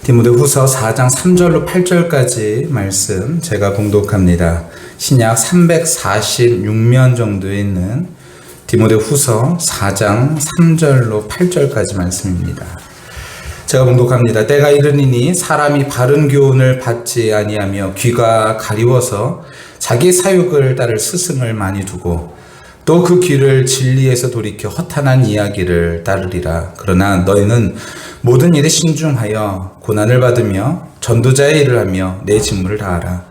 디모데후서 4장 3절로 8절까지 말씀 제가 봉독합니다. 신약 346면 정도에 있는 디모데후서 4장 3절로 8절까지 말씀입니다. 제가 봉독합니다. 때가 이르니니 사람이 바른 교훈을 받지 아니하며 귀가 가리워서 자기 사욕을 따를 스승을 많이 두고 또 그 귀를 진리에서 돌이켜 허탄한 이야기를 따르리라. 그러나 너희는 모든 일에 신중하여 고난을 받으며 전도자의 일을 하며 내 직무를 다하라.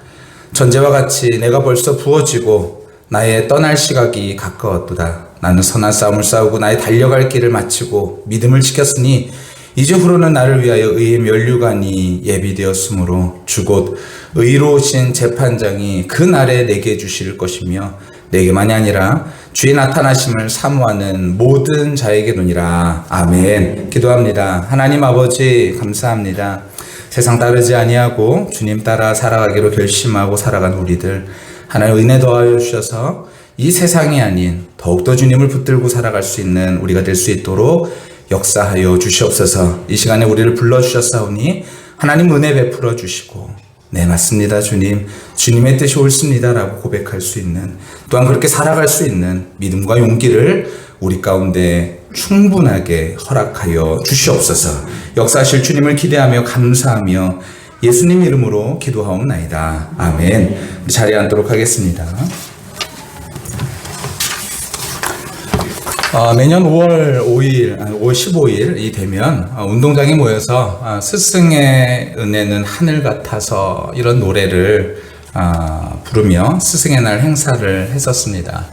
전제와 같이 내가 벌써 부어지고 나의 떠날 시각이 가까웠도다. 나는 선한 싸움을 싸우고 나의 달려갈 길을 마치고 믿음을 지켰으니 이제 후로는 나를 위하여 의의 면류관이 예비되었으므로 주곧 의로우신 재판장이 그 날에 내게 주실 것이며 내게만이 아니라 주의 나타나심을 사모하는 모든 자에게노니라. 아멘. 기도합니다. 하나님 아버지 감사합니다. 세상 따르지 아니하고 주님 따라 살아가기로 결심하고 살아간 우리들 하나님 은혜 더하여 주셔서 이 세상이 아닌 더욱더 주님을 붙들고 살아갈 수 있는 우리가 될 수 있도록 역사하여 주시옵소서. 이 시간에 우리를 불러주셨사오니 하나님 은혜 베풀어 주시고 네 맞습니다 주님, 주님의 뜻이 옳습니다 라고 고백할 수 있는, 또한 그렇게 살아갈 수 있는 믿음과 용기를 우리 가운데 충분하게 허락하여 주시옵소서. 역사하실 주님을 기대하며 감사하며 예수님 이름으로 기도하옵나이다. 아멘. 우리 자리에 앉도록 하겠습니다. 매년 5월 15일이 되면 운동장에 모여서 스승의 은혜는 하늘 같아서 이런 노래를 부르며 스승의 날 행사를 했었습니다.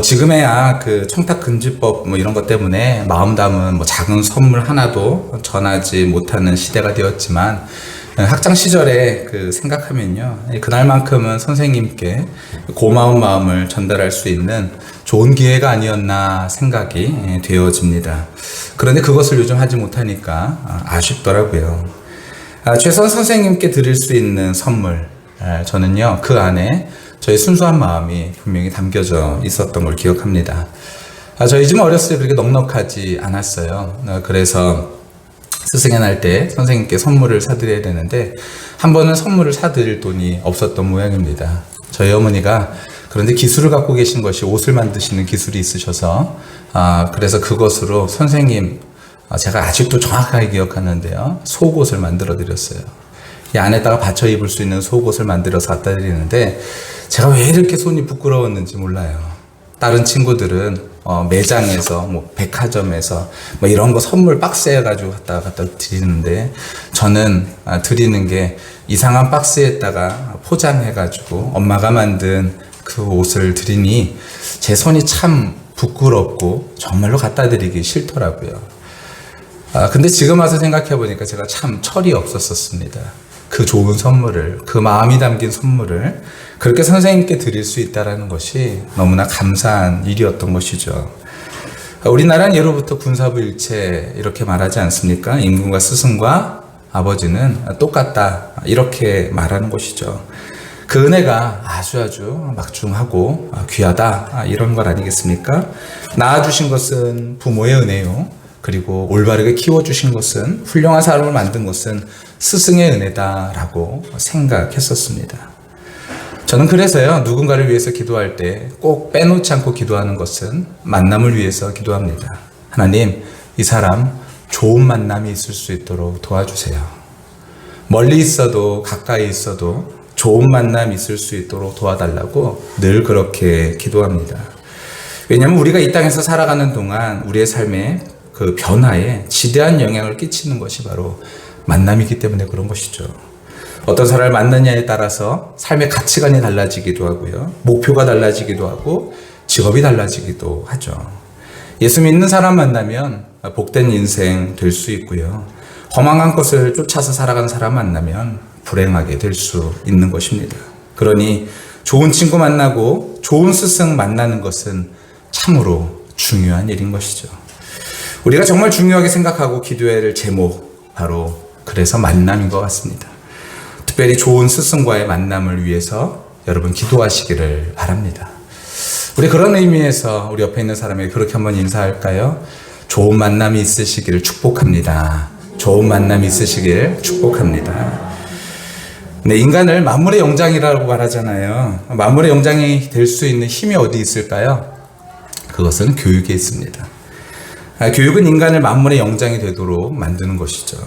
지금에야 그 청탁금지법 이런 것 때문에 마음 담은 작은 선물 하나도 전하지 못하는 시대가 되었지만 학창 시절에 생각하면요, 그날만큼은 선생님께 고마운 마음을 전달할 수 있는 좋은 기회가 아니었나 생각이 되어집니다. 그런데 그것을 요즘 하지 못하니까 아쉽더라고요. 최선 선생님께 드릴 수 있는 선물, 저는요 그 안에 저의 순수한 마음이 분명히 담겨져 있었던 걸 기억합니다. 저희 집은 어렸을 때 그렇게 넉넉하지 않았어요. 그래서 스승의 날 때 선생님께 선물을 사드려야 되는데 한 번은 선물을 사드릴 돈이 없었던 모양입니다. 저희 어머니가 그런데 기술을 갖고 계신 것이 옷을 만드시는 기술이 있으셔서 그래서 그것으로 선생님, 제가 아직도 정확하게 기억하는데요, 속옷을 만들어 드렸어요. 이 안에다가 받쳐 입을 수 있는 속옷을 만들어서 갖다 드리는데 제가 왜 이렇게 손이 부끄러웠는지 몰라요. 다른 친구들은 매장에서 백화점에서 이런 거 선물 박스에 가지고 갖다 드리는데 저는 드리는 게 이상한 박스에다가 포장해 가지고 엄마가 만든 그 옷을 드리니 제 손이 참 부끄럽고 정말로 갖다 드리기 싫더라고요. 근데 지금 와서 생각해 보니까 제가 참 철이 없었습니다. 그 좋은 선물을, 그 마음이 담긴 선물을 그렇게 선생님께 드릴 수 있다는 것이 너무나 감사한 일이었던 것이죠. 우리나라는 예로부터 군사부 일체 이렇게 말하지 않습니까? 임금과 스승과 아버지는 똑같다, 이렇게 말하는 것이죠. 그 은혜가 아주 막중하고 귀하다, 이런 것 아니겠습니까? 낳아주신 것은 부모의 은혜요, 그리고 올바르게 키워주신 것은, 훌륭한 사람을 만든 것은 스승의 은혜다라고 생각했었습니다. 저는 그래서요, 누군가를 위해서 기도할 때 꼭 빼놓지 않고 기도하는 것은 만남을 위해서 기도합니다. 하나님, 이 사람 좋은 만남이 있을 수 있도록 도와주세요. 멀리 있어도 가까이 있어도 좋은 만남이 있을 수 있도록 도와달라고 늘 그렇게 기도합니다. 왜냐하면 우리가 이 땅에서 살아가는 동안 우리의 삶에 그 변화에 지대한 영향을 끼치는 것이 바로 만남이기 때문에 그런 것이죠. 어떤 사람을 만나냐에 따라서 삶의 가치관이 달라지기도 하고요, 목표가 달라지기도 하고 직업이 달라지기도 하죠. 예수 믿는 사람 만나면 복된 인생 될 수 있고요, 허망한 것을 쫓아서 살아가는 사람 만나면 불행하게 될 수 있는 것입니다. 그러니 좋은 친구 만나고 좋은 스승 만나는 것은 참으로 중요한 일인 것이죠. 우리가 정말 중요하게 생각하고 기도해야 할 제목, 바로 그래서 만남인 것 같습니다. 특별히 좋은 스승과의 만남을 위해서 여러분 기도하시기를 바랍니다. 우리 그런 의미에서 우리 옆에 있는 사람에게 그렇게 한번 인사할까요? 좋은 만남이 있으시기를 축복합니다. 좋은 만남 있으시길 축복합니다. 네, 인간을 만물의 영장이라고 말하잖아요. 만물의 영장이 될 수 있는 힘이 어디 있을까요? 그것은 교육에 있습니다. 교육은 인간을 만물의 영장이 되도록 만드는 것이죠.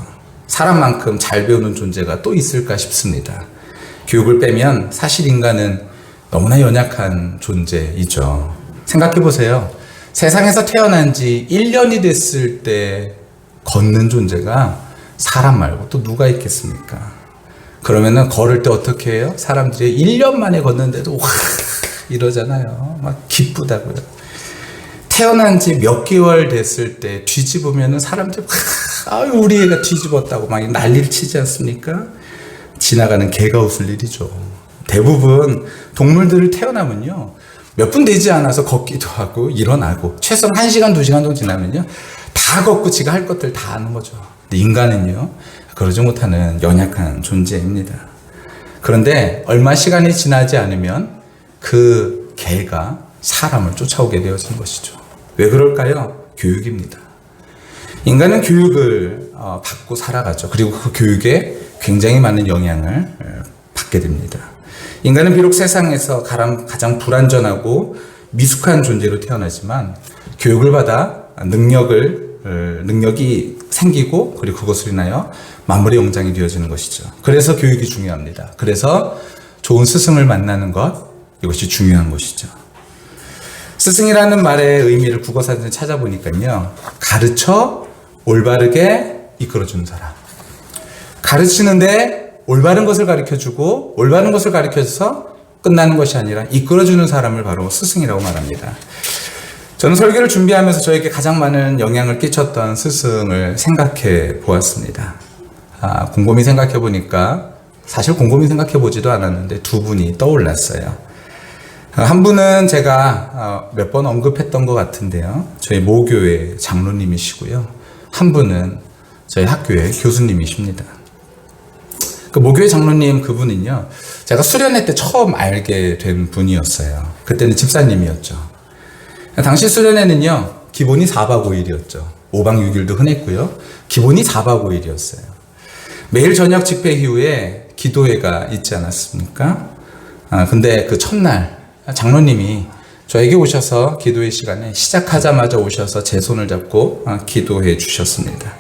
사람만큼 잘 배우는 존재가 또 있을까 싶습니다. 교육을 빼면 사실 인간은 너무나 연약한 존재이죠. 생각해 보세요. 세상에서 태어난 지 1년이 됐을 때 걷는 존재가 사람 말고 또 누가 있겠습니까? 그러면은 걸을 때 어떻게 해요? 사람들이 1년 만에 걷는데도 와 이러잖아요. 막 기쁘다고요. 태어난 지 몇 개월 됐을 때 뒤집으면은 사람들이 아유 우리 애가 뒤집었다고 막 난리를 치지 않습니까? 지나가는 개가 웃을 일이죠. 대부분 동물들을 태어나면요 몇 분 되지 않아서 걷기도 하고 일어나고 최소한 1시간 2시간 정도 지나면요 다 걷고 지가 할 것들 다 하는 거죠. 근데 인간은요 그러지 못하는 연약한 존재입니다. 그런데 얼마 시간이 지나지 않으면 그 개가 사람을 쫓아오게 되어진 것이죠. 왜 그럴까요? 교육입니다. 인간은 교육을 받고 살아가죠. 그리고 그 교육에 굉장히 많은 영향을 받게 됩니다. 인간은 비록 세상에서 가장 불완전하고 미숙한 존재로 태어나지만 교육을 받아 능력이 생기고 그리고 그것으로 인하여 만물의 영장이 되어지는 것이죠. 그래서 교육이 중요합니다. 그래서 좋은 스승을 만나는 것, 이것이 중요한 것이죠. 스승이라는 말의 의미를 국어사전에 찾아보니까요. 가르쳐 올바르게 이끌어주는 사람. 가르치는데 올바른 것을 가르쳐주고 올바른 것을 가르쳐서 끝나는 것이 아니라 이끌어주는 사람을 바로 스승이라고 말합니다. 저는 설교를 준비하면서 저에게 가장 많은 영향을 끼쳤던 스승을 생각해 보았습니다. 곰곰이 생각해 보니까 사실 곰곰이 생각해 보지도 않았는데 두 분이 떠올랐어요. 한 분은 제가 몇 번 언급했던 것 같은데요. 저희 모교회 장로님이시고요. 한 분은 저희 학교의 교수님이십니다. 그 모교회 장로님 그분은요. 제가 수련회 때 처음 알게 된 분이었어요. 그때는 집사님이었죠. 당시 수련회는요. 기본이 4박 5일이었죠. 5박 6일도 흔했고요. 기본이 4박 5일이었어요. 매일 저녁 집회 이후에 기도회가 있지 않았습니까? 근데 그 첫날 장로님이 저에게 오셔서 기도회 시간에 시작하자마자 오셔서 제 손을 잡고 기도해 주셨습니다.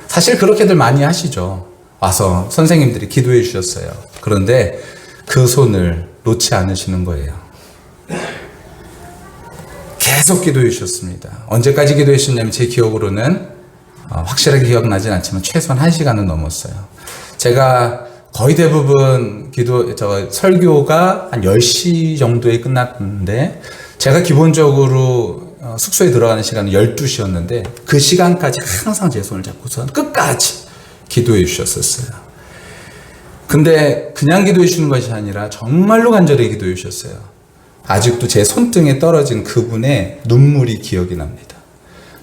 사실 그렇게들 많이 하시죠. 와서 선생님들이 기도해 주셨어요. 그런데 그 손을 놓지 않으시는 거예요. 계속 기도해 주셨습니다. 언제까지 기도해 주셨냐면 제 기억으로는 확실하게 기억나진 않지만 최소한 1시간은 넘었어요. 제가 거의 대부분 설교가 한 10시 정도에 끝났는데 제가 기본적으로 숙소에 들어가는 시간은 12시였는데 그 시간까지 항상 제 손을 잡고서 끝까지 기도해 주셨었어요. 근데 그냥 기도해 주시는 것이 아니라 정말로 간절히 기도해 주셨어요. 아직도 제 손등에 떨어진 그분의 눈물이 기억이 납니다.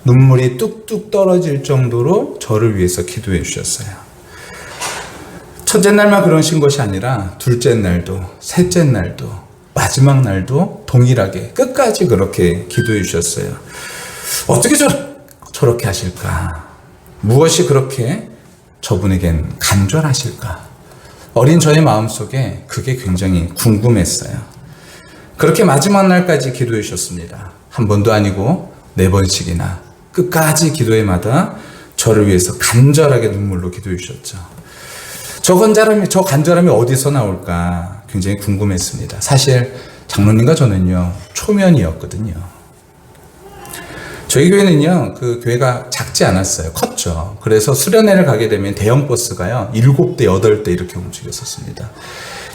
눈물이 뚝뚝 떨어질 정도로 저를 위해서 기도해 주셨어요. 첫째 날만 그러신 것이 아니라 둘째 날도 셋째 날도 마지막 날도 동일하게 끝까지 그렇게 기도해 주셨어요. 어떻게 저렇게 하실까? 무엇이 그렇게 저분에겐 간절하실까? 어린 저의 마음속에 그게 굉장히 궁금했어요. 그렇게 마지막 날까지 기도해 주셨습니다. 한 번도 아니고 4번씩이나 끝까지 기도회마다 저를 위해서 간절하게 눈물로 기도해 주셨죠. 저 간절함이 어디서 나올까 굉장히 궁금했습니다. 사실 장로님과 저는요 초면이었거든요. 저희 교회는요 그 교회가 작지 않았어요. 컸죠. 그래서 수련회를 가게 되면 대형 버스가요 7대 8대 이렇게 움직였었습니다.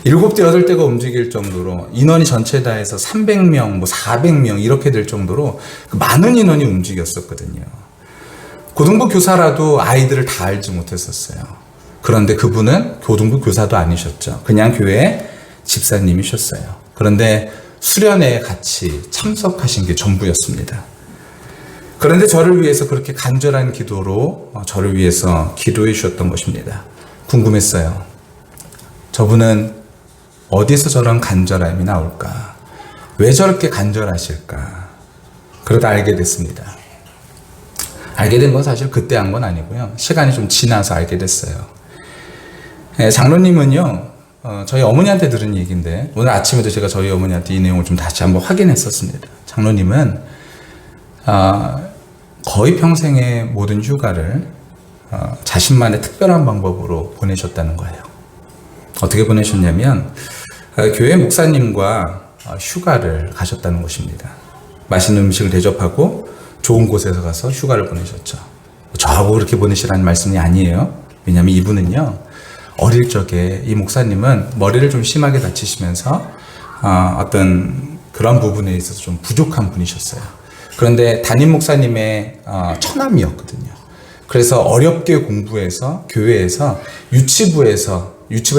7대 8대가 움직일 정도로 인원이 전체 다 해서 300명, 400명 이렇게 될 정도로 많은 인원이 움직였었거든요. 고등부 교사라도 아이들을 다 알지 못했었어요. 그런데 그분은 고등부 교사도 아니셨죠. 그냥 교회 집사님이셨어요. 그런데 수련회에 같이 참석하신 게 전부였습니다. 그런데 저를 위해서 그렇게 간절한 기도로 저를 위해서 기도해 주셨던 것입니다. 궁금했어요. 저분은 어디서 저런 간절함이 나올까? 왜 저렇게 간절하실까? 그러다 알게 됐습니다. 알게 된 건 사실 그때 한 건 아니고요. 시간이 좀 지나서 알게 됐어요. 장로님은요, 저희 어머니한테 들은 얘기인데, 오늘 아침에도 제가 저희 어머니한테 이 내용을 좀 다시 한번 확인했었습니다. 장로님은, 거의 평생의 모든 휴가를 자신만의 특별한 방법으로 보내셨다는 거예요. 어떻게 보내셨냐면, 교회 목사님과 휴가를 가셨다는 것입니다. 맛있는 음식을 대접하고 좋은 곳에서 가서 휴가를 보내셨죠. 저하고 그렇게 보내시라는 말씀이 아니에요. 왜냐하면 이분은요, 어릴 적에 이 목사님은 머리를 좀 심하게 다치시면서 어떤 그런 부분에 있어서 좀 부족한 분이셨어요. 그런데 담임 목사님의 처남이었거든요. 그래서 어렵게 공부해서 교회에서 유치부를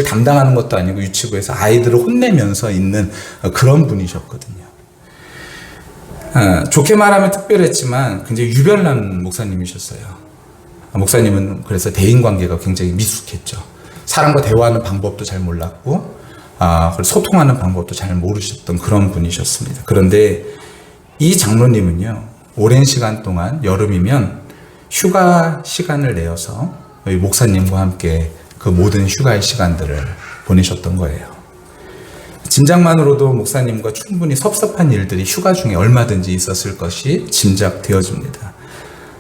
담당하는 것도 아니고 유치부에서 아이들을 혼내면서 있는 그런 분이셨거든요. 좋게 말하면 특별했지만 굉장히 유별난 목사님이셨어요. 목사님은 그래서 대인관계가 굉장히 미숙했죠. 사람과 대화하는 방법도 잘 몰랐고, 그리고 소통하는 방법도 잘 모르셨던 그런 분이셨습니다. 그런데 이 장로님은요, 오랜 시간 동안 여름이면 휴가 시간을 내어서 목사님과 함께 그 모든 휴가의 시간들을 보내셨던 거예요. 짐작만으로도 목사님과 충분히 섭섭한 일들이 휴가 중에 얼마든지 있었을 것이 짐작되어집니다.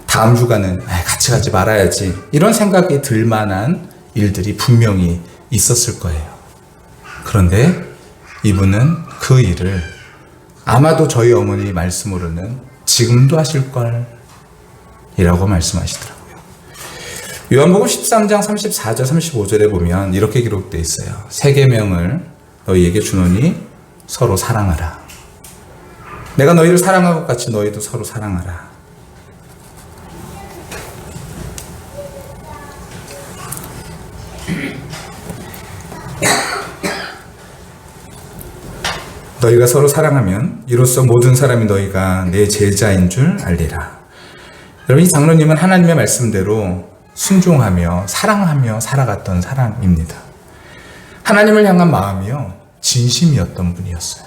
다음 휴가는 같이 가지 말아야지, 이런 생각이 들 만한 일들이 분명히 있었을 거예요. 그런데 이분은 그 일을 아마도 저희 어머니 말씀으로는 지금도 하실걸 이라고 말씀하시더라고요. 요한복음 13장 34절 35절에 보면 이렇게 기록되어 있어요. 새 계명을 너희에게 주노니 서로 사랑하라. 내가 너희를 사랑한 것 같이 너희도 서로 사랑하라. 너희가 서로 사랑하면 이로써 모든 사람이 너희가 내 제자인 줄 알리라. 여러분, 이 장로님은 하나님의 말씀대로 순종하며 사랑하며 살아갔던 사람입니다. 하나님을 향한 마음이요, 진심이었던 분이었어요.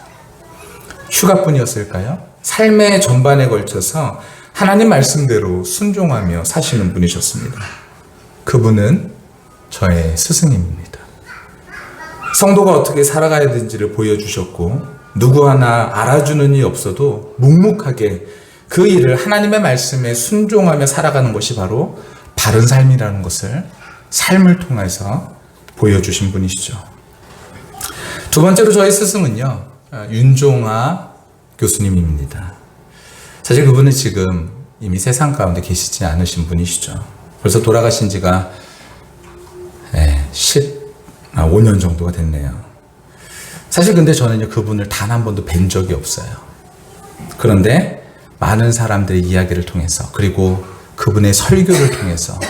휴가뿐이었을까요? 삶의 전반에 걸쳐서 하나님 말씀대로 순종하며 사시는 분이셨습니다. 그분은 저의 스승님입니다. 성도가 어떻게 살아가야 되는지를 보여주셨고, 누구 하나 알아주는 이 없어도 묵묵하게 그 일을 하나님의 말씀에 순종하며 살아가는 것이 바로 바른 삶이라는 것을 삶을 통해서 보여주신 분이시죠. 두 번째로 저희 스승은요, 윤종아 교수님입니다. 사실 그분은 지금 이미 세상 가운데 계시지 않으신 분이시죠. 벌써 돌아가신 지가 15년 정도가 됐네요. 사실 근데 저는 그분을 단 한 번도 뵌 적이 없어요. 그런데 많은 사람들의 이야기를 통해서, 그리고 그분의 설교를 통해서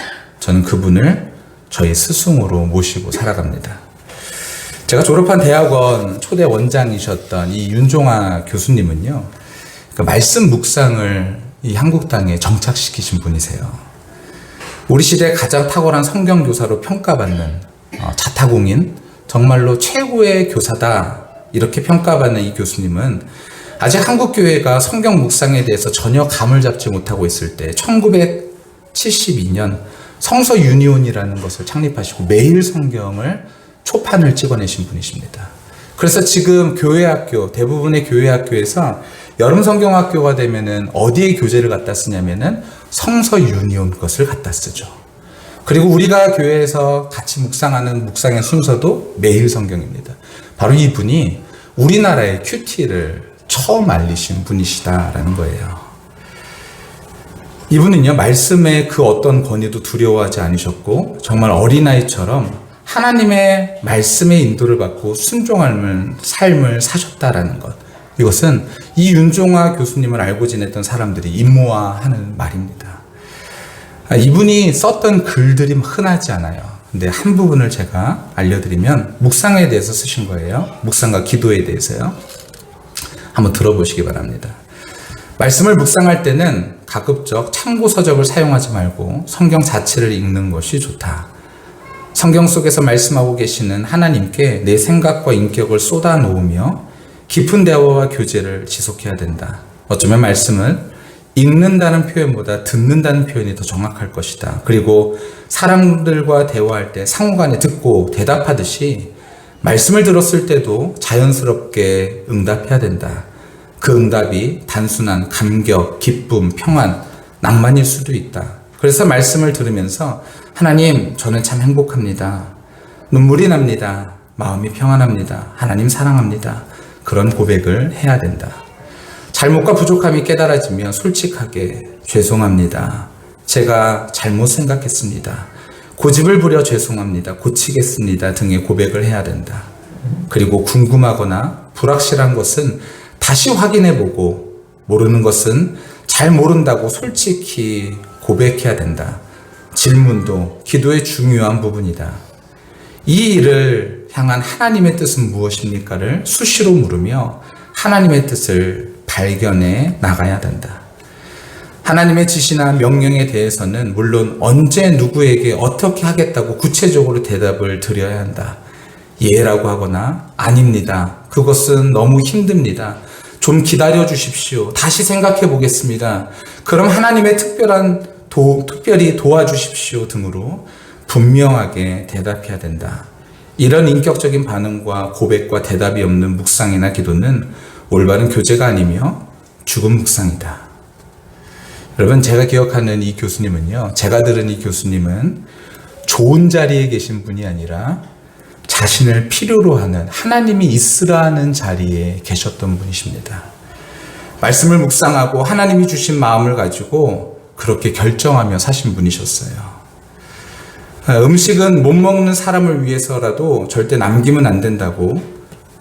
저는 그분을 저희 스승으로 모시고 살아갑니다. 제가 졸업한 대학원 초대 원장이셨던 이 윤종아 교수님은요, 그 말씀 묵상을 이 한국 땅에 정착시키신 분이세요. 우리 시대 가장 탁월한 성경 교사로 평가받는 자타공인, 정말로 최고의 교사다 이렇게 평가받는 이 교수님은 아직 한국 교회가 성경 묵상에 대해서 전혀 감을 잡지 못하고 있을 때 1972년 성서 유니온이라는 것을 창립하시고 매일 성경을 초판을 찍어내신 분이십니다. 그래서 지금 교회학교, 대부분의 교회학교에서 여름 성경학교가 되면은 어디에 교재를 갖다 쓰냐면은 성서 유니온 것을 갖다 쓰죠. 그리고 우리가 교회에서 같이 묵상하는 묵상의 순서도 매일 성경입니다. 바로 이분이 우리나라의 큐티를 처음 알리신 분이시다라는 거예요. 이분은요, 말씀의 그 어떤 권위도 두려워하지 않으셨고, 정말 어린아이처럼 하나님의 말씀의 인도를 받고 순종하는 삶을 사셨다라는 것. 이것은 이 윤종아 교수님을 알고 지냈던 사람들이 임모화하는 말입니다. 이분이 썼던 글들이 흔하지 않아요. 근데 한 부분을 제가 알려드리면, 묵상에 대해서 쓰신 거예요. 묵상과 기도에 대해서요. 한번 들어보시기 바랍니다. 말씀을 묵상할 때는 가급적 참고 서적을 사용하지 말고 성경 자체를 읽는 것이 좋다. 성경 속에서 말씀하고 계시는 하나님께 내 생각과 인격을 쏟아놓으며 깊은 대화와 교제를 지속해야 된다. 어쩌면 말씀을 읽는다는 표현보다 듣는다는 표현이 더 정확할 것이다. 그리고 사람들과 대화할 때 상호간에 듣고 대답하듯이 말씀을 들었을 때도 자연스럽게 응답해야 된다. 그 응답이 단순한 감격, 기쁨, 평안, 낭만일 수도 있다. 그래서 말씀을 들으면서 하나님, 저는 참 행복합니다. 눈물이 납니다. 마음이 평안합니다. 하나님 사랑합니다. 그런 고백을 해야 된다. 잘못과 부족함이 깨달아지면 솔직하게 죄송합니다. 제가 잘못 생각했습니다. 고집을 부려 죄송합니다. 고치겠습니다. 등의 고백을 해야 된다. 그리고 궁금하거나 불확실한 것은 다시 확인해보고 모르는 것은 잘 모른다고 솔직히 고백해야 된다. 질문도 기도의 중요한 부분이다. 이 일을 향한 하나님의 뜻은 무엇입니까를 수시로 물으며 하나님의 뜻을 발견해 나가야 된다. 하나님의 지시나 명령에 대해서는 물론 언제 누구에게 어떻게 하겠다고 구체적으로 대답을 드려야 한다. 예라고 하거나 아닙니다. 그것은 너무 힘듭니다. 좀 기다려 주십시오. 다시 생각해 보겠습니다. 그럼 하나님의 특별히 도와주십시오 등으로 분명하게 대답해야 된다. 이런 인격적인 반응과 고백과 대답이 없는 묵상이나 기도는 올바른 교제가 아니며 죽은 묵상이다. 여러분, 제가 기억하는 이 교수님은요, 제가 들은 이 교수님은 좋은 자리에 계신 분이 아니라 자신을 필요로 하는 하나님이 있으라 하는 자리에 계셨던 분이십니다. 말씀을 묵상하고 하나님이 주신 마음을 가지고 그렇게 결정하며 사신 분이셨어요. 음식은 못 먹는 사람을 위해서라도 절대 남기면 안 된다고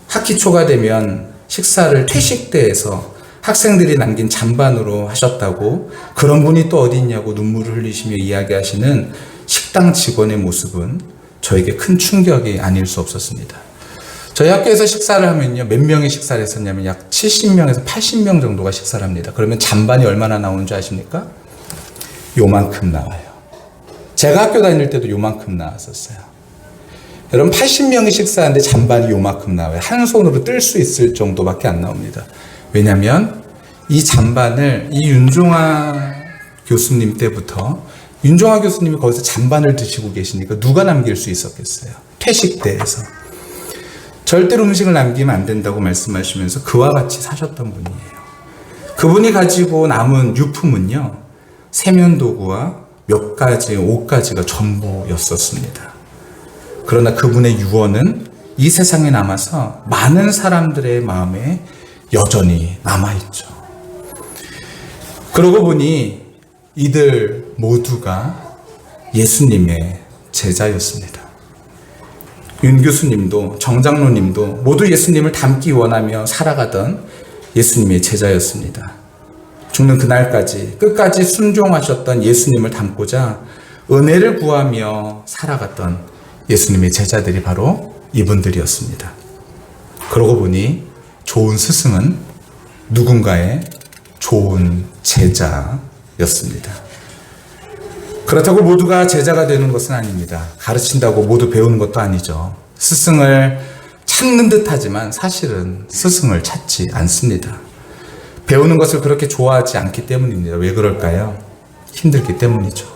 학기 초가 되면 식사를 퇴식대에서 학생들이 남긴 잔반으로 하셨다고 그런 분이 또 어디 있냐고 눈물을 흘리시며 이야기하시는 식당 직원의 모습은 저에게 큰 충격이 아닐 수 없었습니다. 저희 학교에서 식사를 하면요, 몇 명이 식사를 했었냐면 약 70명에서 80명 정도가 식사를 합니다. 그러면 잔반이 얼마나 나오는 줄 아십니까? 요만큼 나와요. 제가 학교 다닐 때도 요만큼 나왔었어요. 여러분, 80명이 식사하는데 잔반이 요만큼 나와요. 한 손으로 뜰 수 있을 정도밖에 안 나옵니다. 왜냐하면 이 잔반을 이 윤종아 교수님 때부터 윤종아 교수님이 거기서 잔반을 드시고 계시니까 누가 남길 수 있었겠어요? 퇴식대에서. 절대로 음식을 남기면 안 된다고 말씀하시면서 그와 같이 사셨던 분이에요. 그분이 가지고 남은 유품은요, 세면도구와 몇 가지 옷가지가 전부였었습니다. 그러나 그분의 유언은 이 세상에 남아서 많은 사람들의 마음에 여전히 남아있죠. 그러고 보니 이들 모두가 예수님의 제자였습니다. 윤 교수님도 정 장로님도 모두 예수님을 닮기 원하며 살아가던 예수님의 제자였습니다. 죽는 그날까지 끝까지 순종하셨던 예수님을 닮고자 은혜를 구하며 살아갔던 예수님의 제자들이 바로 이분들이었습니다. 그러고 보니 좋은 스승은 누군가의 좋은 제자였습니다. 그렇다고 모두가 제자가 되는 것은 아닙니다. 가르친다고 모두 배우는 것도 아니죠. 스승을 찾는 듯 하지만 사실은 스승을 찾지 않습니다. 배우는 것을 그렇게 좋아하지 않기 때문입니다. 왜 그럴까요? 힘들기 때문이죠.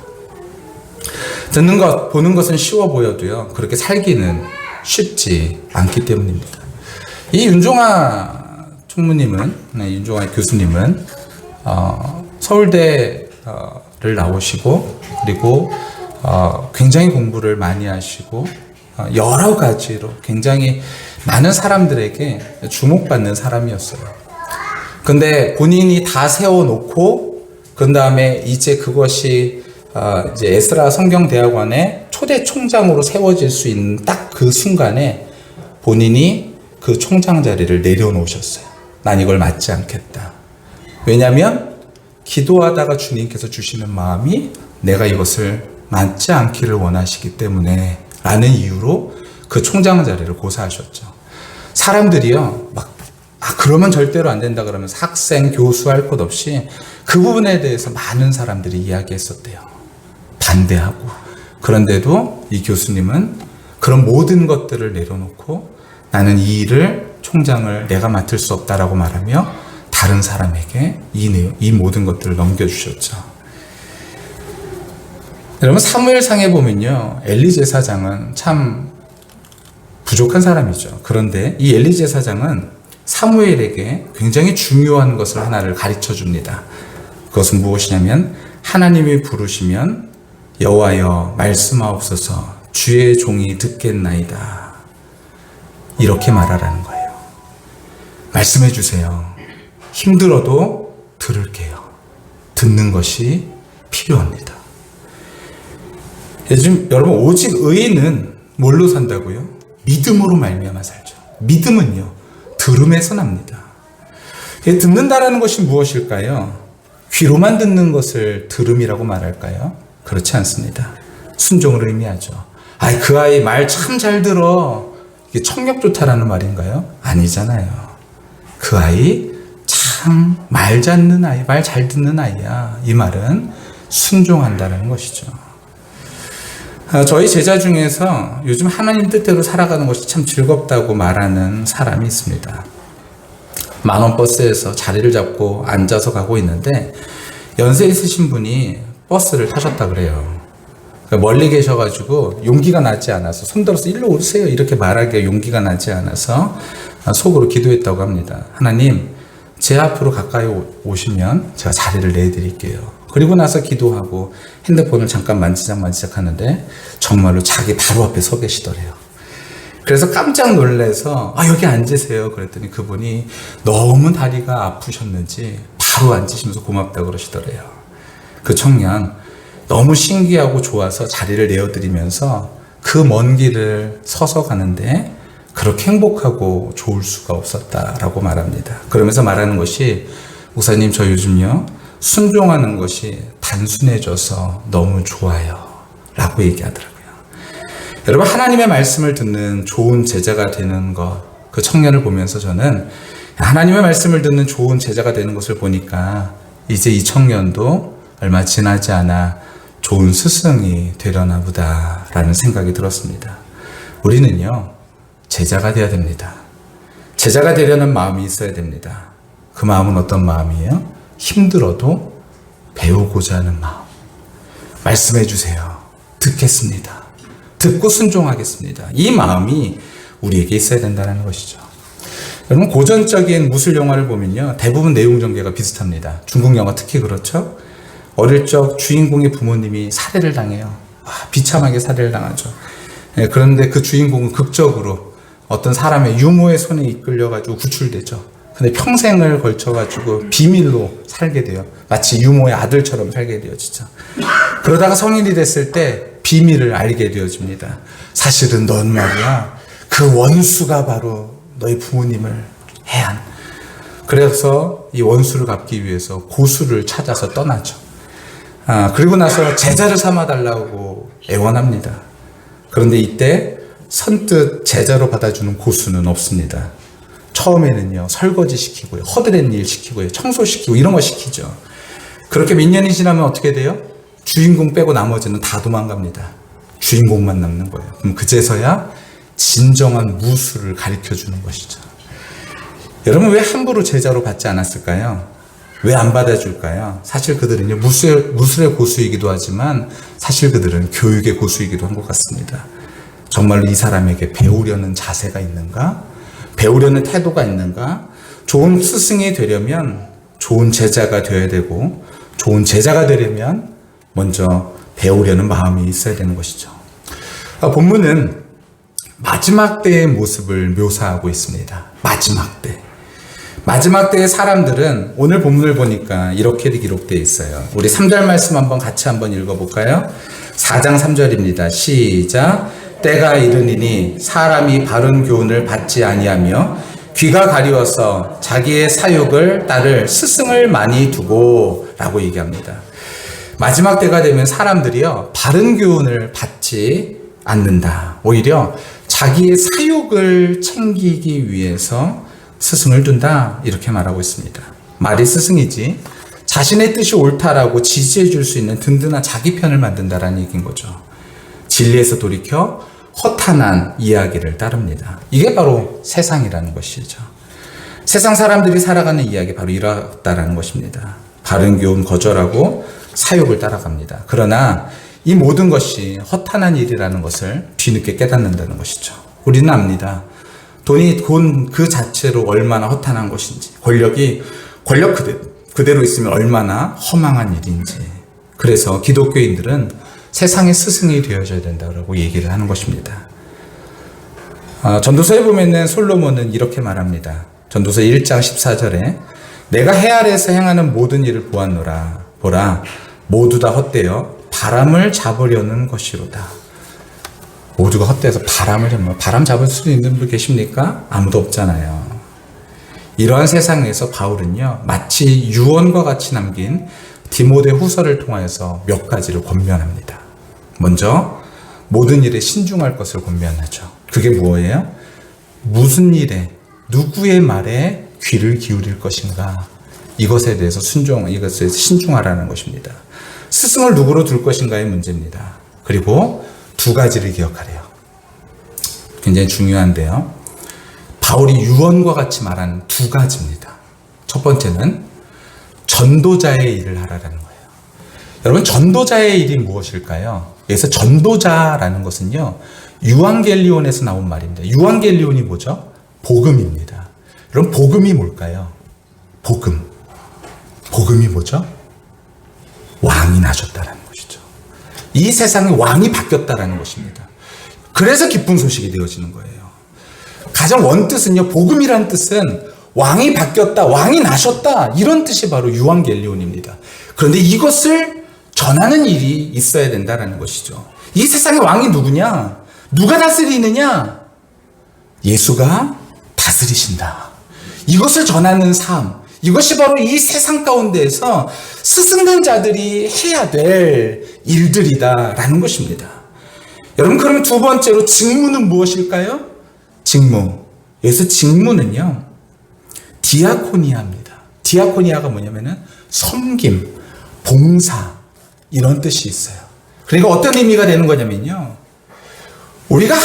듣는 것, 보는 것은 쉬워 보여도요, 그렇게 살기는 쉽지 않기 때문입니다. 이 윤종아 총무님은, 윤종아 교수님은 서울대를 나오시고 그리고 굉장히 공부를 많이 하시고 여러 가지로 굉장히 많은 사람들에게 주목받는 사람이었어요. 근데 본인이 다 세워놓고 그 다음에 이제 그것이 이제 에스라 성경대학원의 초대 총장으로 세워질 수 있는 딱 그 순간에 본인이 그 총장 자리를 내려놓으셨어요. 난 이걸 맡지 않겠다. 왜냐하면 기도하다가 주님께서 주시는 마음이 내가 이것을 맡지 않기를 원하시기 때문에 라는 이유로 그 총장 자리를 고사하셨죠. 사람들이요, 그러면 절대로 안 된다 그러면서 학생, 교수 할 것 없이 그 부분에 대해서 많은 사람들이 이야기했었대요. 반대하고. 그런데도 이 교수님은 그런 모든 것들을 내려놓고 나는 이 일을 총장을 내가 맡을 수 없다라고 말하며 다른 사람에게 이 모든 것들을 넘겨주셨죠. 여러분, 사무엘상에 보면요, 엘리 제사장은 참 부족한 사람이죠. 그런데 이 엘리 제사장은 사무엘에게 굉장히 중요한 것을 하나를 가르쳐 줍니다. 그것은 무엇이냐면, 하나님이 부르시면 여호와여 말씀하옵소서, 주의 종이 듣겠나이다, 이렇게 말하라는 거예요. 말씀해 주세요. 힘들어도 들을게요. 듣는 것이 필요합니다. 요즘 여러분, 오직 의인은 뭘로 산다고요? 믿음으로 말미암아 살죠. 믿음은요, 들음에서 납니다. 듣는다라는 것이 무엇일까요? 귀로만 듣는 것을 들음이라고 말할까요? 그렇지 않습니다. 순종을 의미하죠. 그 아이 말 참 잘 들어, 이게 청력 좋다라는 말인가요? 아니잖아요. 그 아이 참 말 잘 듣는 아이야. 이 말은 순종한다는 것이죠. 저희 제자 중에서 요즘 하나님 뜻대로 살아가는 것이 참 즐겁다고 말하는 사람이 있습니다. 만원 버스에서 자리를 잡고 앉아서 가고 있는데 연세 있으신 분이 버스를 타셨다 그래요. 멀리 계셔가지고 용기가 나지 않아서, 손들어서 일로 오세요 이렇게 말하기에 용기가 나지 않아서 속으로 기도했다고 합니다. 하나님, 제 앞으로 가까이 오시면 제가 자리를 내드릴게요. 그리고 나서 기도하고 핸드폰을 잠깐 만지작 하는데 정말로 자기 바로 앞에 서 계시더래요. 그래서 깜짝 놀라서 여기 앉으세요 그랬더니 그분이 너무 다리가 아프셨는지 바로 앉으시면서 고맙다고 그러시더래요. 그 청년 너무 신기하고 좋아서 자리를 내어드리면서 그 먼 길을 서서 가는데 그렇게 행복하고 좋을 수가 없었다라고 말합니다. 그러면서 말하는 것이, 목사님 저 요즘요 순종하는 것이 단순해져서 너무 좋아요 라고 얘기하더라고요. 여러분, 하나님의 말씀을 듣는 좋은 제자가 되는 것, 그 청년을 보면서 저는 하나님의 말씀을 듣는 좋은 제자가 되는 것을 보니까 이제 이 청년도 얼마 지나지 않아 좋은 스승이 되려나 보다 라는 생각이 들었습니다. 우리는요 제자가 되어야 됩니다. 제자가 되려는 마음이 있어야 됩니다. 그 마음은 어떤 마음이에요? 힘들어도 배우고자 하는 마음. 말씀해 주세요. 듣겠습니다. 듣고 순종하겠습니다. 이 마음이 우리에게 있어야 된다는 것이죠. 여러분, 고전적인 무술 영화를 보면요 대부분 내용 전개가 비슷합니다. 중국 영화 특히 그렇죠. 어릴 적 주인공의 부모님이 살해를 당해요. 비참하게 살해를 당하죠. 그런데 그 주인공은 극적으로 어떤 사람의 유모의 손에 이끌려가지고 구출되죠. 근데 평생을 걸쳐가지고 비밀로 살게 돼요. 마치 유모의 아들처럼 살게 되어지죠. 그러다가 성인이 됐을 때 비밀을 알게 되어집니다. 사실은 넌 말이야, 그 원수가 바로 너희 부모님을 해한. 그래서 이 원수를 갚기 위해서 고수를 찾아서 떠나죠. 그리고 나서 제자를 삼아달라고 애원합니다. 그런데 이때 선뜻 제자로 받아주는 고수는 없습니다. 처음에는요 설거지 시키고요, 허드렛 일 시키고요, 청소시키고 이런 거 시키죠. 그렇게 몇 년이 지나면 어떻게 돼요? 주인공 빼고 나머지는 다 도망갑니다. 주인공만 남는 거예요. 그럼 그제서야 진정한 무술을 가르쳐 주는 것이죠. 여러분, 왜 함부로 제자로 받지 않았을까요? 왜 안 받아줄까요? 사실 그들은요 무술의 고수이기도 하지만 사실 그들은 교육의 고수이기도 한 것 같습니다. 정말로 이 사람에게 배우려는 자세가 있는가? 배우려는 태도가 있는가? 좋은 스승이 되려면 좋은 제자가 되어야 되고, 좋은 제자가 되려면 먼저 배우려는 마음이 있어야 되는 것이죠. 본문은 마지막 때의 모습을 묘사하고 있습니다. 마지막 때의 사람들은 오늘 본문을 보니까 이렇게 기록되어 있어요. 우리 3절 말씀 같이 한번 읽어볼까요? 4장 3절입니다. 시작. 때가 이르니니 사람이 바른 교훈을 받지 아니하며 귀가 가리워서 자기의 사욕을 따를 스승을 많이 두고 라고 얘기합니다. 마지막 때가 되면 사람들이요 바른 교훈을 받지 않는다. 오히려 자기의 사욕을 챙기기 위해서 스승을 둔다, 이렇게 말하고 있습니다. 말이 스승이지 자신의 뜻이 옳다라고 지지해 줄 수 있는 든든한 자기 편을 만든다라는 얘기인 거죠. 진리에서 돌이켜 허탄한 이야기를 따릅니다. 이게 바로 세상이라는 것이죠. 세상 사람들이 살아가는 이야기 바로 이렇다라는 것입니다. 바른 교훈 거절하고 사욕을 따라갑니다. 그러나 이 모든 것이 허탄한 일이라는 것을 뒤늦게 깨닫는다는 것이죠. 우리는 압니다. 돈 그 자체로 얼마나 허탄한 것인지, 권력 그대로 있으면 얼마나 허망한 일인지. 그래서 기독교인들은 세상의 스승이 되어져야 된다고 얘기를 하는 것입니다. 전도서에 보면은 솔로몬은 이렇게 말합니다. 전도서 1장 14절에 내가 해 아래에서 행하는 모든 일을 보았노라. 보라, 모두 다 헛되어 바람을 잡으려는 것이로다. 모두가 헛되어서 바람 잡을 수 있는 분 계십니까? 아무도 없잖아요. 이러한 세상에서 바울은요, 마치 유언과 같이 남긴 디모데 후서를 통하여서 몇 가지를 권면합니다. 먼저 모든 일에 신중할 것을 권면하죠. 그게 무엇이에요? 무슨 일에 누구의 말에 귀를 기울일 것인가, 이것에 대해서 이것에 신중하라는 것입니다. 스승을 누구로 둘 것인가의 문제입니다. 그리고 두 가지를 기억하래요. 굉장히 중요한데요. 바울이 유언과 같이 말한 두 가지입니다. 첫 번째는 전도자의 일을 하라는 거예요. 여러분, 전도자의 일이 무엇일까요? 여기서 전도자라는 것은요, 유앙겔리온에서 나온 말입니다. 유앙겔리온이 뭐죠? 복음입니다. 여러분, 복음이 뭘까요? 복음이 뭐죠? 왕이 나셨다라는 것이죠. 이 세상에 왕이 바뀌었다라는 것입니다. 그래서 기쁜 소식이 되어지는 거예요. 가장 원뜻은요, 복음이란 뜻은 왕이 바뀌었다, 왕이 나셨다, 이런 뜻이 바로 유앙겔리온입니다. 그런데 이것을 전하는 일이 있어야 된다는 것이죠. 이 세상의 왕이 누구냐? 누가 다스리느냐? 예수가 다스리신다. 이것을 전하는 삶, 이것이 바로 이 세상 가운데에서 스승된 자들이 해야 될 일들이다라는 것입니다. 여러분, 그럼 두 번째로 직무는 무엇일까요? 여기서 직무는요, 디아코니아입니다. 디아코니아가 뭐냐면은 섬김, 봉사, 이런 뜻이 있어요. 그러니까 어떤 의미가 되는 거냐면요, 우리가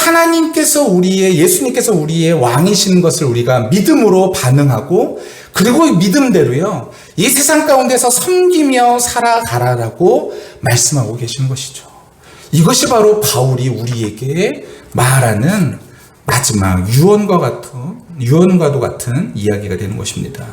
예수님께서 우리의 왕이신 것을 우리가 믿음으로 반응하고, 그리고 믿음대로요, 이 세상 가운데서 섬기며 살아가라라고 말씀하고 계시는 것이죠. 이것이 바로 바울이 우리에게 말하는 마지막 유언과도 같은 이야기가 되는 것입니다.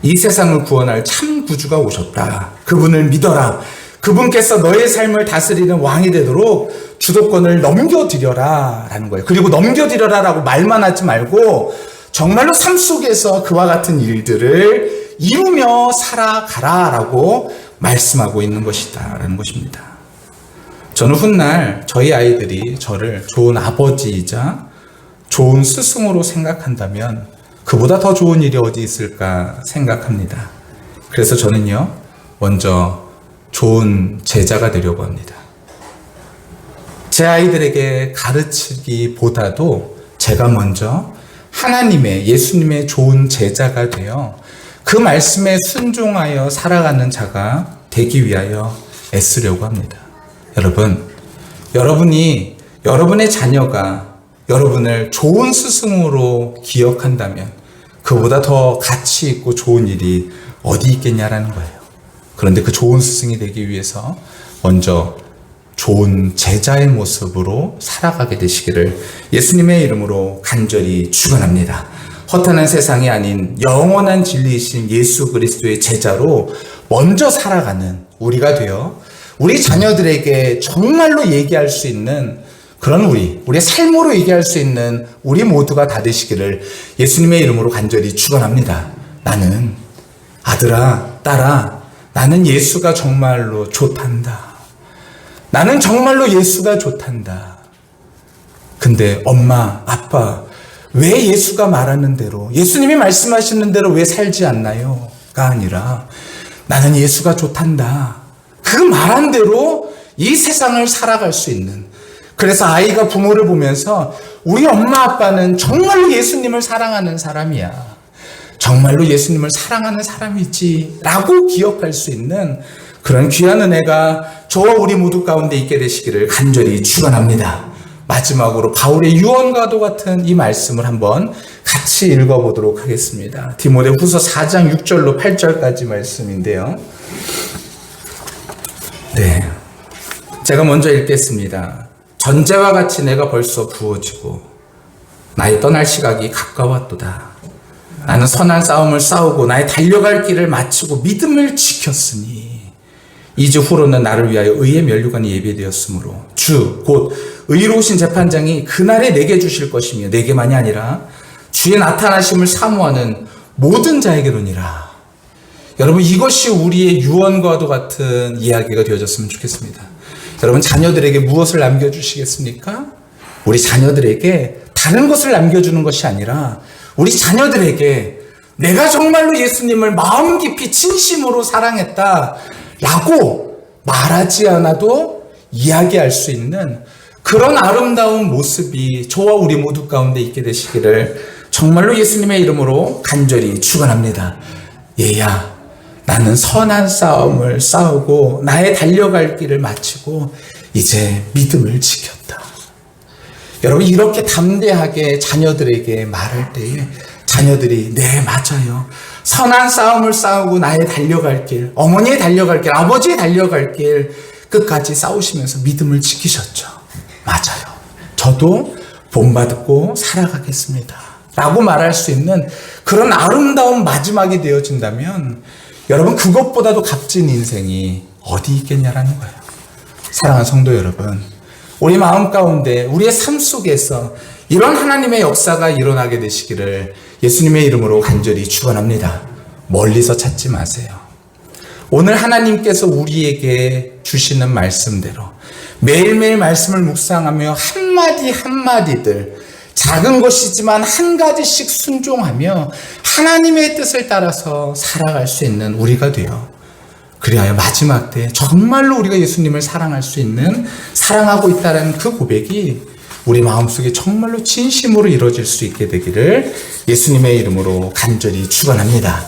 이 세상을 구원할 참 구주가 오셨다. 그분을 믿어라. 그분께서 너의 삶을 다스리는 왕이 되도록 주도권을 넘겨드려라 라는 거예요. 그리고 넘겨드려라 라고 말만 하지 말고 정말로 삶 속에서 그와 같은 일들을 이루며 살아가라 라고 말씀하고 있는 것이다 라는 것입니다. 저는 훗날 저희 아이들이 저를 좋은 아버지이자 좋은 스승으로 생각한다면 그보다 더 좋은 일이 어디 있을까 생각합니다. 그래서 저는요, 먼저 좋은 제자가 되려고 합니다. 제 아이들에게 가르치기보다도 제가 먼저 예수님의 좋은 제자가 되어 그 말씀에 순종하여 살아가는 자가 되기 위하여 애쓰려고 합니다. 여러분의 자녀가 여러분을 좋은 스승으로 기억한다면 그보다 더 가치 있고 좋은 일이 어디 있겠냐라는 거예요. 그런데 그 좋은 스승이 되기 위해서 먼저 좋은 제자의 모습으로 살아가게 되시기를 예수님의 이름으로 간절히 축원합니다. 허탄한 세상이 아닌 영원한 진리이신 예수 그리스도의 제자로 먼저 살아가는 우리가 되어 우리 자녀들에게 정말로 얘기할 수 있는 그런 우리의 삶으로 얘기할 수 있는 우리 모두가 다 되시기를 예수님의 이름으로 간절히 축원합니다. 나는 아들아, 딸아, 나는 예수가 정말로 좋단다. 나는 정말로 예수가 좋단다. 근데 엄마, 아빠, 왜 예수가 말하는 대로, 예수님이 말씀하시는 대로 왜 살지 않나요? 가 아니라 나는 예수가 좋단다. 그 말한 대로 이 세상을 살아갈 수 있는, 그래서 아이가 부모를 보면서 우리 엄마 아빠는 정말로 예수님을 사랑하는 사람이야. 정말로 예수님을 사랑하는 사람이지 라고 기억할 수 있는 그런 귀한 은혜가 저와 우리 모두 가운데 있게 되시기를 간절히 축원합니다. 마지막으로 바울의 유언과도 같은 이 말씀을 한번 같이 읽어보도록 하겠습니다. 디모데후서 4장 6절로 8절까지 말씀인데요. 네, 제가 먼저 읽겠습니다. 전제와 같이 내가 벌써 부어지고 나의 떠날 시각이 가까웠도다. 나는 선한 싸움을 싸우고 나의 달려갈 길을 마치고 믿음을 지켰으니 이제 후로는 나를 위하여 의의 면류관이 예비되었으므로 주 곧 의로우신 재판장이 그날에 내게 주실 것이며 내게만이 아니라 주의 나타나심을 사모하는 모든 자에게로니라. 여러분, 이것이 우리의 유언과도 같은 이야기가 되어졌으면 좋겠습니다. 여러분, 자녀들에게 무엇을 남겨주시겠습니까? 우리 자녀들에게 다른 것을 남겨주는 것이 아니라 우리 자녀들에게 내가 정말로 예수님을 마음 깊이 진심으로 사랑했다 라고 말하지 않아도 이야기할 수 있는 그런 아름다운 모습이 저와 우리 모두 가운데 있게 되시기를 정말로 예수님의 이름으로 간절히 축원합니다. 얘야, 나는 선한 싸움을 싸우고 나의 달려갈 길을 마치고 이제 믿음을 지켰다. 여러분, 이렇게 담대하게 자녀들에게 말할 때에 자녀들이 네, 맞아요. 선한 싸움을 싸우고 나의 달려갈 길, 어머니의 달려갈 길, 아버지의 달려갈 길 끝까지 싸우시면서 믿음을 지키셨죠. 맞아요. 저도 본받고 살아가겠습니다. 라고 말할 수 있는 그런 아름다운 마지막이 되어진다면 여러분, 그것보다도 값진 인생이 어디 있겠냐라는 거예요. 사랑하는 성도 여러분, 우리 마음 가운데 우리의 삶 속에서 이런 하나님의 역사가 일어나게 되시기를 예수님의 이름으로 간절히 축원합니다. 멀리서 찾지 마세요. 오늘 하나님께서 우리에게 주시는 말씀대로 매일매일 말씀을 묵상하며 한마디 한마디들 작은 것이지만 한 가지씩 순종하며 하나님의 뜻을 따라서 살아갈 수 있는 우리가 되어 그리하여 마지막 때 정말로 우리가 예수님을 사랑할 수 있는, 사랑하고 있다는 그 고백이 우리 마음속에 정말로 진심으로 이루어질 수 있게 되기를 예수님의 이름으로 간절히 축원합니다.